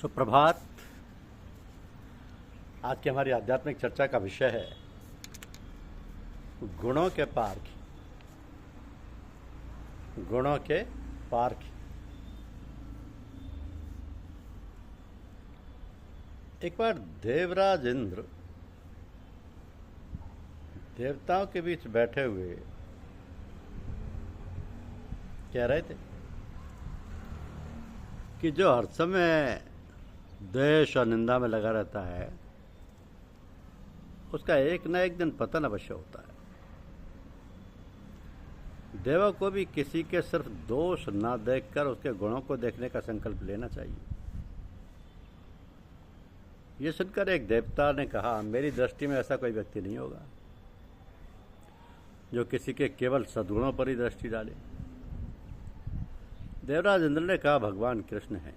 सुप्रभात। आज की हमारी आध्यात्मिक चर्चा का विषय है गुणों के पार्क। गुणों के पार्क। एक बार देवराज इंद्र देवताओं के बीच बैठे हुए कह रहे थे कि जो हर समय द्वेष और निंदा में लगा रहता है उसका एक न एक दिन पतन अवश्य होता है। देवों को भी किसी के सिर्फ दोष ना देखकर उसके गुणों को देखने का संकल्प लेना चाहिए। ये सुनकर एक देवता ने कहा, मेरी दृष्टि में ऐसा कोई व्यक्ति नहीं होगा जो किसी के केवल सद्गुणों पर ही दृष्टि डाले। देवराज इंद्र ने कहा, भगवान कृष्ण हैं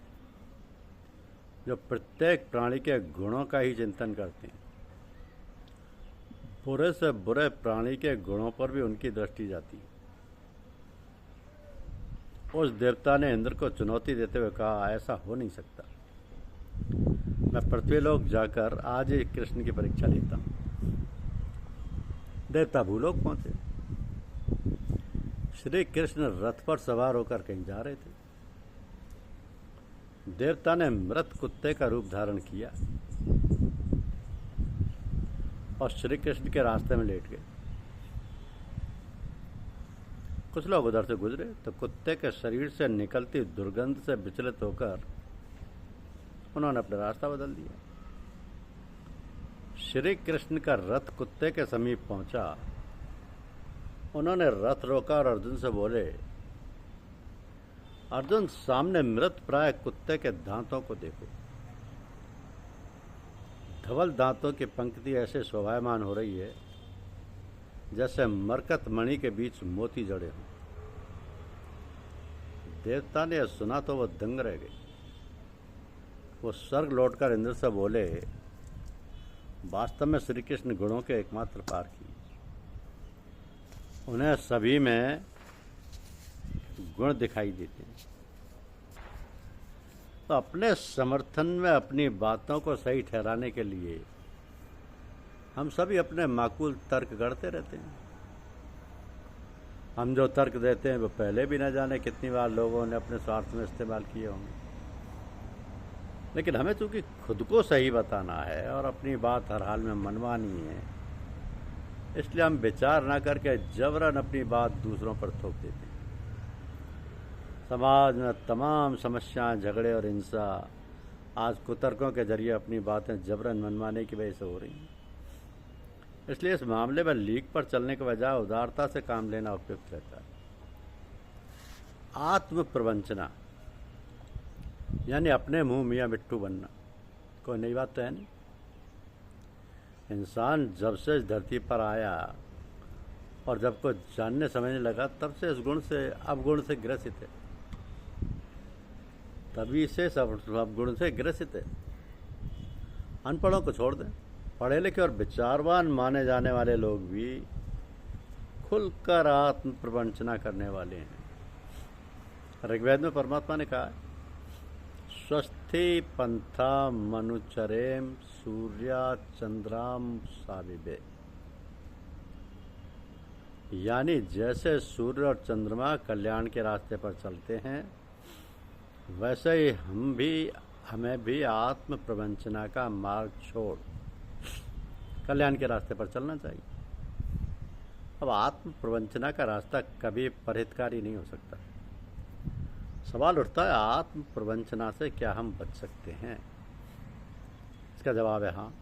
जो प्रत्येक प्राणी के गुणों का ही चिंतन करते हैं। बुरे से बुरे प्राणी के गुणों पर भी उनकी दृष्टि जाती है। उस देवता ने इंद्र को चुनौती देते हुए कहा, ऐसा हो नहीं सकता। मैं पृथ्वीलोक जाकर आज ही कृष्ण की परीक्षा लेता हूं। देवता भूलोक पहुंचे। श्री कृष्ण रथ पर सवार होकर कहीं जा रहे थे। देवता ने मृत कुत्ते का रूप धारण किया और श्री कृष्ण के रास्ते में लेट गए। कुछ लोग उधर से गुजरे तो कुत्ते के शरीर से निकलती दुर्गंध से विचलित होकर उन्होंने अपना रास्ता बदल दिया। श्री कृष्ण का रथ कुत्ते के समीप पहुंचा। उन्होंने रथ रोका और अर्जुन से बोले, अर्जुन, सामने मृत प्राय कुत्ते के दांतों को देखो। धवल दांतों की पंक्ति ऐसे शोभायमान हो रही है जैसे मरकत मणि के बीच मोती जड़े हों। देवता ने सुना तो वो दंग रह गए। वो स्वर्ग लौटकर इंद्र से बोले, वास्तव में श्री कृष्ण गुणों के एकमात्र पारखी। उन्हें सभी में गुण दिखाई देते हैं। तो अपने समर्थन में अपनी बातों को सही ठहराने के लिए हम सभी अपने माकूल तर्क गढ़ते रहते हैं। हम जो तर्क देते हैं वो पहले भी न जाने कितनी बार लोगों ने अपने स्वार्थ में इस्तेमाल किए होंगे। लेकिन हमें चूंकि खुद को सही बताना है और अपनी बात हर हाल में मनवानी है, इसलिए हम विचार ना करके जबरन अपनी बात दूसरों पर थोप देते हैं। समाज में तमाम समस्याएं, झगड़े और हिंसा आज कुतर्कों के जरिए अपनी बातें जबरन मनवाने की वजह से हो रही हैं। इसलिए इस मामले में लीक पर चलने के बजाय उदारता से काम लेना उपयुक्त रहता है। आत्म प्रवंचना यानी अपने मुंह मियाँ बिट्टू बनना कोई नई बात तो है नहीं। इंसान जब से इस धरती पर आया और जब को जानने समझने लगा तब से इस गुण से अवगुण से ग्रसित है। तभी से सब गुण से ग्रसित है। अनपढ़ों को छोड़ दें, पढ़े लिखे और विचारवान माने जाने वाले लोग भी खुलकर आत्म प्रवंचना करने वाले हैं। ऋग्वेद में परमात्मा ने कहा, स्वस्ति पंथा मनुचरेम सूर्या चंद्राम साविबे। यानी जैसे सूर्य और चंद्रमा कल्याण के रास्ते पर चलते हैं, वैसे ही हमें भी आत्म प्रवंचना का मार्ग छोड़ कल्याण के रास्ते पर चलना चाहिए। अब आत्म प्रवंचना का रास्ता कभी परहितकारी नहीं हो सकता। सवाल उठता है, आत्म प्रवंचना से क्या हम बच सकते हैं? इसका जवाब है हाँ।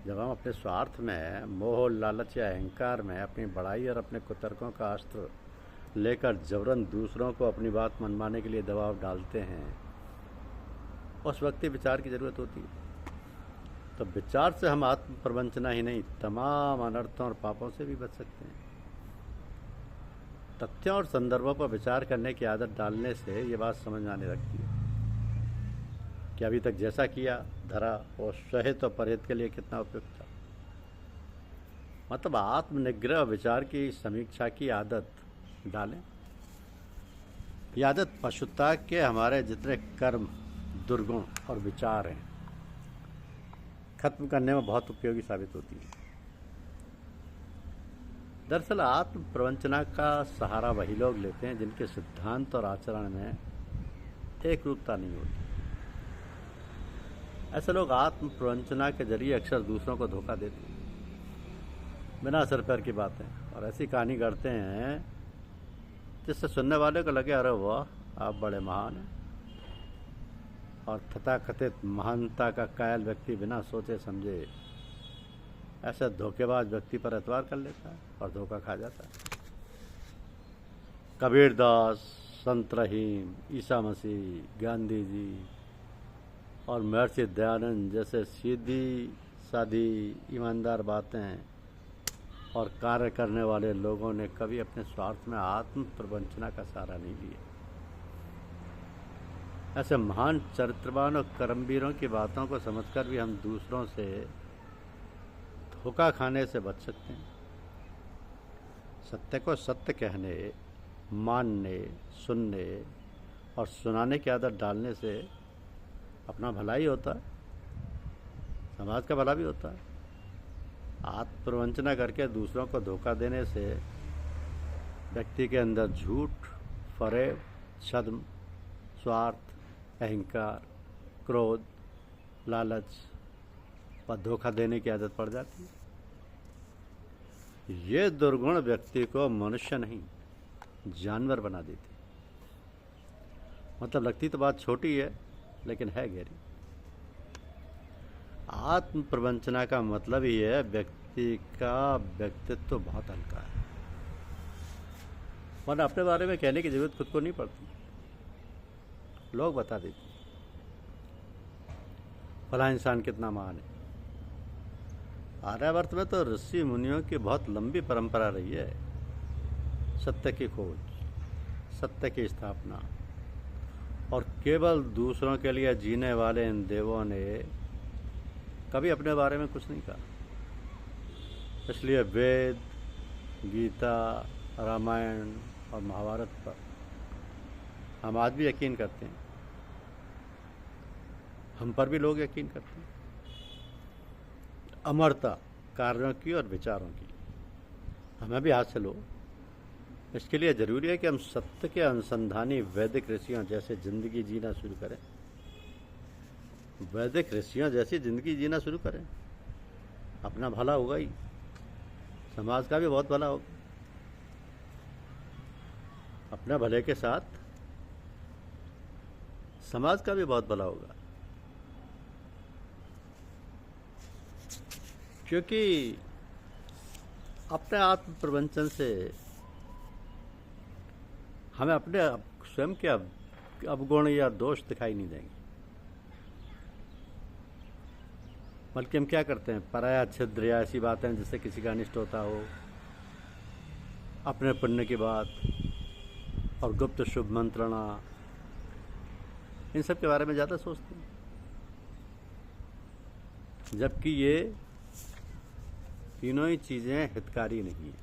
जब हम अपने स्वार्थ में, मोह, लालच या अहंकार में अपनी बड़ाई और अपने कुतर्कों का अस्त्र लेकर जबरन दूसरों को अपनी बात मनवाने के लिए दबाव डालते हैं, उस वक्त विचार की जरूरत होती है। तो विचार से हम आत्म प्रवंचना ही नहीं, तमाम अनर्थों और पापों से भी बच सकते हैं। तथ्यों और संदर्भों पर विचार करने की आदत डालने से ये बात समझ में आने लगती है कि अभी तक जैसा किया धरा वो सहित और परहित के लिए कितना उपयुक्त था। मतलब आत्मनिग्रह विचार की समीक्षा की आदत डालें। ये आदत पशुता के हमारे जितने कर्म दुर्गुण और विचार हैं, खत्म करने में बहुत उपयोगी साबित होती है। दरअसल आत्म प्रवंचना का सहारा वही लोग लेते हैं जिनके सिद्धांत और आचरण में एक रूपता नहीं होती। ऐसे लोग आत्म प्रवंचना के जरिए अक्सर दूसरों को धोखा देते हैं, बिना सिर पैर की बातें, और ऐसी कहानी गढ़ते हैं जिससे सुनने वाले को लगे अरे वाह आप बड़े महान हैं, और तथाकथित महानता का कायल व्यक्ति बिना सोचे समझे ऐसे धोखेबाज व्यक्ति पर एतबार कर लेता है और धोखा खा जाता है। कबीरदास, संत रहीम, ईसा मसीह, गांधी जी और महर्षि दयानंद जैसे सीधी सादी ईमानदार बातें और कार्य करने वाले लोगों ने कभी अपने स्वार्थ में आत्म प्रवंचना का सहारा नहीं लिया। ऐसे महान चरित्रवान और कर्मवीरों की बातों को समझकर भी हम दूसरों से धोखा खाने से बच सकते हैं। सत्य को सत्य कहने, मानने, सुनने और सुनाने की आदत डालने से अपना भला ही होता है, समाज का भला भी होता है। आत्म प्रवंचना करके दूसरों को धोखा देने से व्यक्ति के अंदर झूठ, फरेब, छद्म, स्वार्थ, अहंकार, क्रोध, लालच और धोखा देने की आदत पड़ जाती है। ये दुर्गुण व्यक्ति को मनुष्य नहीं जानवर बना देती। मतलब लगती तो बात छोटी है लेकिन है गहरी। आत्म प्रवंचना का मतलब ही है व्यक्ति का व्यक्तित्व बहुत हल्का है, वरना अपने बारे में कहने की जरूरत खुद को नहीं पड़ती, लोग बता देते फला इंसान कितना महान है। आर्यावर्त में तो ऋषि मुनियों की बहुत लंबी परंपरा रही है सत्य की खोज, सत्य की स्थापना, और केवल दूसरों के लिए जीने वाले इन देवों ने कभी अपने बारे में कुछ नहीं कहा। इसलिए वेद, गीता, रामायण और महाभारत पर हम आज भी यकीन करते हैं, हम पर भी लोग यकीन करते हैं। अमरता कार्यों की और विचारों की हमें भी हासिल हो, इसके लिए ज़रूरी है कि हम सत्य के अनुसंधानी वैदिक ऋषियों जैसे जिंदगी जीना शुरू करें। वैदिक ऋषियों जैसी जिंदगी जीना शुरू करें, अपना भला होगा ही, समाज का भी बहुत भला होगा। अपने भले के साथ समाज का भी बहुत भला होगा, क्योंकि अपने आत्म प्रवंचन से हमें अपने स्वयं के अवगुण या दोष दिखाई नहीं देंगे, बल्कि हम क्या करते हैं, पराया छिद्र या ऐसी बातें जिससे किसी का अनिष्ट होता हो, अपने पुण्य की बात और गुप्त शुभ मंत्रणा, इन सब के बारे में ज़्यादा सोचते हैं, जबकि ये तीनों ही चीज़ें हितकारी नहीं है।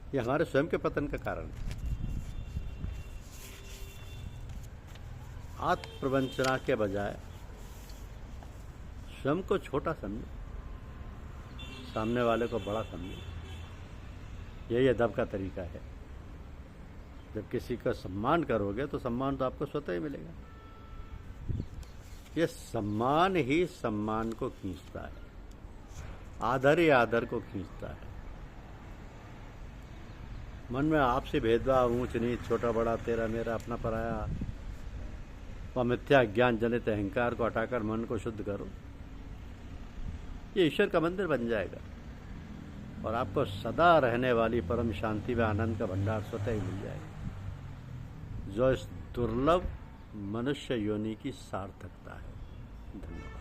ये हमारे स्वयं के पतन का कारण है। आत्म प्रवंचना के बजाय स्वयं को छोटा समझो, सामने वाले को बड़ा समझो। यही अदब का तरीका है। जब किसी का सम्मान करोगे तो सम्मान तो आपको स्वतः ही मिलेगा। ये सम्मान ही सम्मान को खींचता है, आदर ही आदर को खींचता है। मन में आपसी भेदभाव, ऊंच नीच, छोटा बड़ा, तेरा मेरा, अपना पराया व मिथ्या ज्ञान जनित अहंकार को हटाकर मन को शुद्ध करो। ये ईश्वर का मंदिर बन जाएगा और आपको सदा रहने वाली परम शांति व आनंद का भंडार स्वतः ही मिल जाएगा, जो इस दुर्लभ मनुष्य योनि की सार्थकता है। धन्यवाद।